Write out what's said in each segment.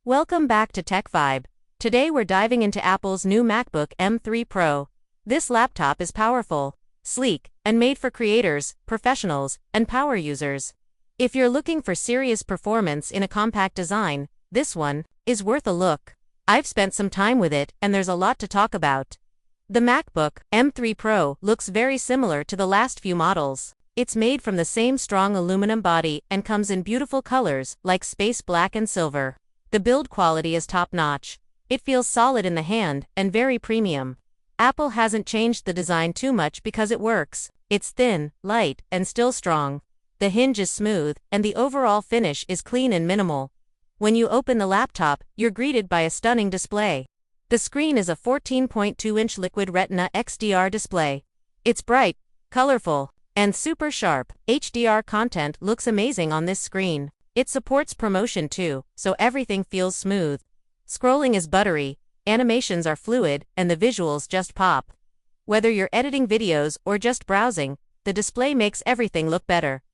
Welcome back to Tech Vibe. Today we're diving into Apple's new MacBook M3 Pro. This laptop is powerful, sleek, and made for creators, professionals, and power users. If you're looking for serious performance in a compact design, this one is worth a look. I've spent some time with it, and there's a lot to talk about. The MacBook M3 Pro looks very similar to the last few models. It's made from the same strong aluminum body and comes in beautiful colors like space black and silver. The build quality is top-notch. It feels solid in the hand and very premium. Apple hasn't changed the design too much because it works. It's thin, light, and still strong. The hinge is smooth, and the overall finish is clean and minimal. When you open the laptop, you're greeted by a stunning display. The screen is a 14.2-inch Liquid Retina XDR display. It's bright, colorful, and super sharp. HDR content looks amazing on this screen. It supports ProMotion too, so everything feels smooth. Scrolling is buttery, animations are fluid, and the visuals just pop. Whether you're editing videos or just browsing, the display makes everything look better.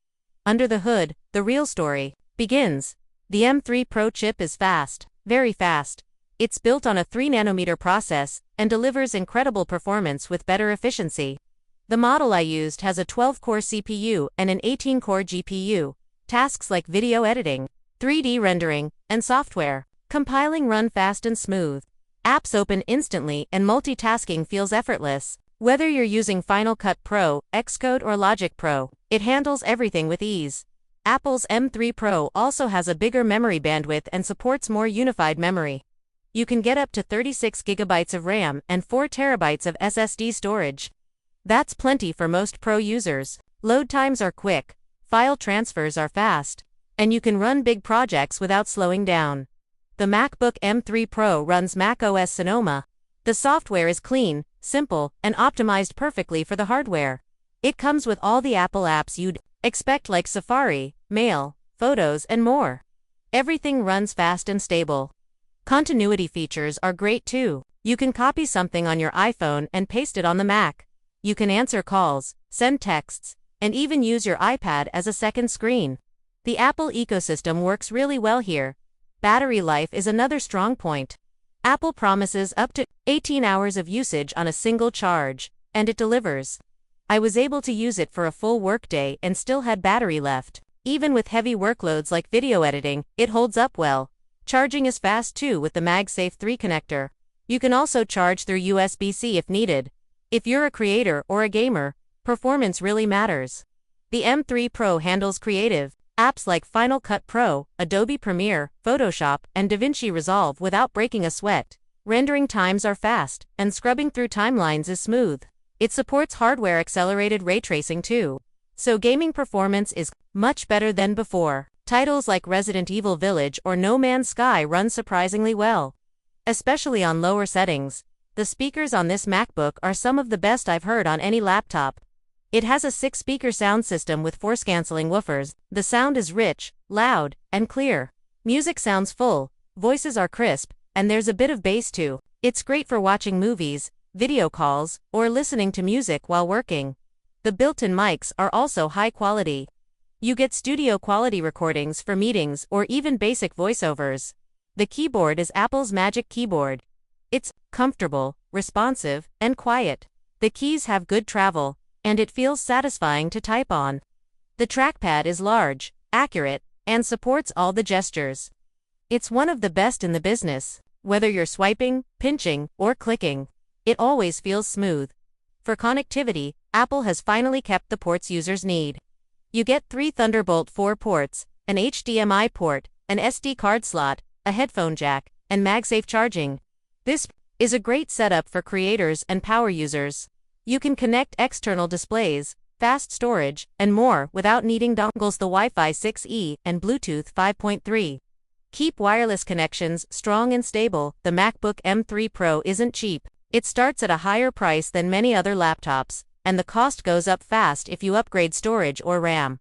Under the hood, the real story begins. The M3 Pro chip is fast, very fast. It's built on a 3nm process and delivers incredible performance with better efficiency. The model I used has a 12-core CPU and an 18-core GPU. Tasks like video editing, 3D rendering, and software compiling run fast and smooth. Apps open instantly and multitasking feels effortless. Whether you're using Final Cut Pro, Xcode, or Logic Pro, it handles everything with ease. Apple's M3 Pro also has a bigger memory bandwidth and supports more unified memory. You can get up to 36 GB of RAM and 4 TB of SSD storage. That's plenty for most Pro users. Load times are quick, file transfers are fast, and you can run big projects without slowing down. The MacBook M3 Pro runs macOS Sonoma. The software is clean, simple, and optimized perfectly for the hardware. It comes with all the Apple apps you'd expect like Safari, Mail, Photos, and more. Everything runs fast and stable. Continuity features are great too. You can copy something on your iPhone and paste it on the Mac. You can answer calls, send texts, and even use your iPad as a second screen. The Apple ecosystem works really well here. Battery life is another strong point. Apple promises up to 18 hours of usage on a single charge, and it delivers. I was able to use it for a full workday and still had battery left. Even with heavy workloads like video editing, it holds up well. Charging is fast too with the MagSafe 3 connector. You can also charge through USB-C if needed. If you're a creator or a gamer, performance really matters. The M3 Pro handles creative apps like Final Cut Pro, Adobe Premiere, Photoshop, and DaVinci Resolve without breaking a sweat. Rendering times are fast, and scrubbing through timelines is smooth. It supports hardware-accelerated ray tracing too. So gaming performance is much better than before. Titles like Resident Evil Village or No Man's Sky run surprisingly well. Especially on lower settings. The speakers on this MacBook are some of the best I've heard on any laptop. It has a 6-speaker sound system with force-canceling woofers. The sound is rich, loud, and clear. Music sounds full, voices are crisp, and there's a bit of bass too. It's great for watching movies, video calls, or listening to music while working. The built-in mics are also high quality. You get studio-quality recordings for meetings or even basic voiceovers. The keyboard is Apple's Magic Keyboard. It's comfortable, responsive, and quiet. The keys have good travel, and it feels satisfying to type on. The trackpad is large, accurate, and supports all the gestures. It's one of the best in the business. Whether you're swiping, pinching, or clicking, it always feels smooth. For connectivity, Apple has finally kept the ports users need. You get 3 Thunderbolt 4 ports, an HDMI port, an SD card slot, a headphone jack, and MagSafe charging. This is a great setup for creators and power users. You can connect external displays, fast storage, and more without needing dongles. The Wi-Fi 6E and Bluetooth 5.3 keep wireless connections strong and stable. The MacBook M3 Pro isn't cheap. It starts at a higher price than many other laptops, and the cost goes up fast if you upgrade storage or RAM.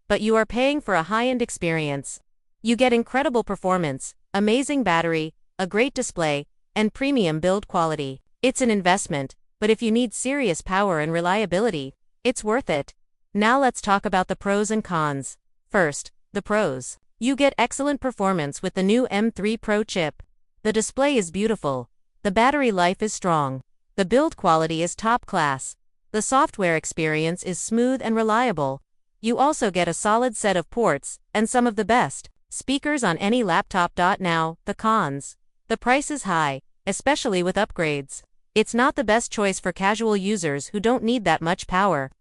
But you are paying for a high-end experience. You get incredible performance, amazing battery, a great display, and premium build quality. It's an investment, but if you need serious power and reliability, it's worth it. Now let's talk about the pros and cons. First, the pros. You get excellent performance with the new M3 Pro chip. The display is beautiful. The battery life is strong. The build quality is top class. The software experience is smooth and reliable. You also get a solid set of ports, and some of the best speakers on any laptop. Now, the cons. The price is high, especially with upgrades. It's not the best choice for casual users who don't need that much power.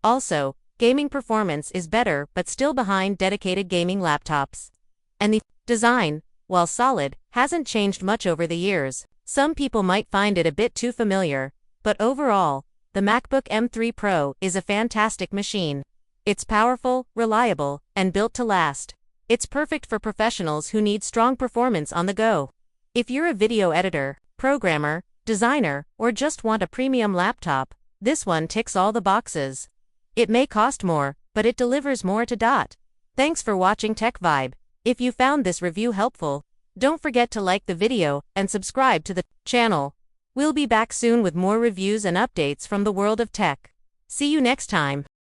Also, gaming performance is better but still behind dedicated gaming laptops. And the design, while solid, hasn't changed much over the years. Some people might find it a bit too familiar, but overall, the MacBook M3 Pro is a fantastic machine. It's powerful, reliable, and built to last. It's perfect for professionals who need strong performance on the go. If you're a video editor, programmer, designer, or just want a premium laptop, this one ticks all the boxes. It may cost more, but it delivers more. Thanks for watching Tech Vibe. If you found this review helpful, don't forget to like the video and subscribe to the channel. We'll be back soon with more reviews and updates from the world of tech. See you next time.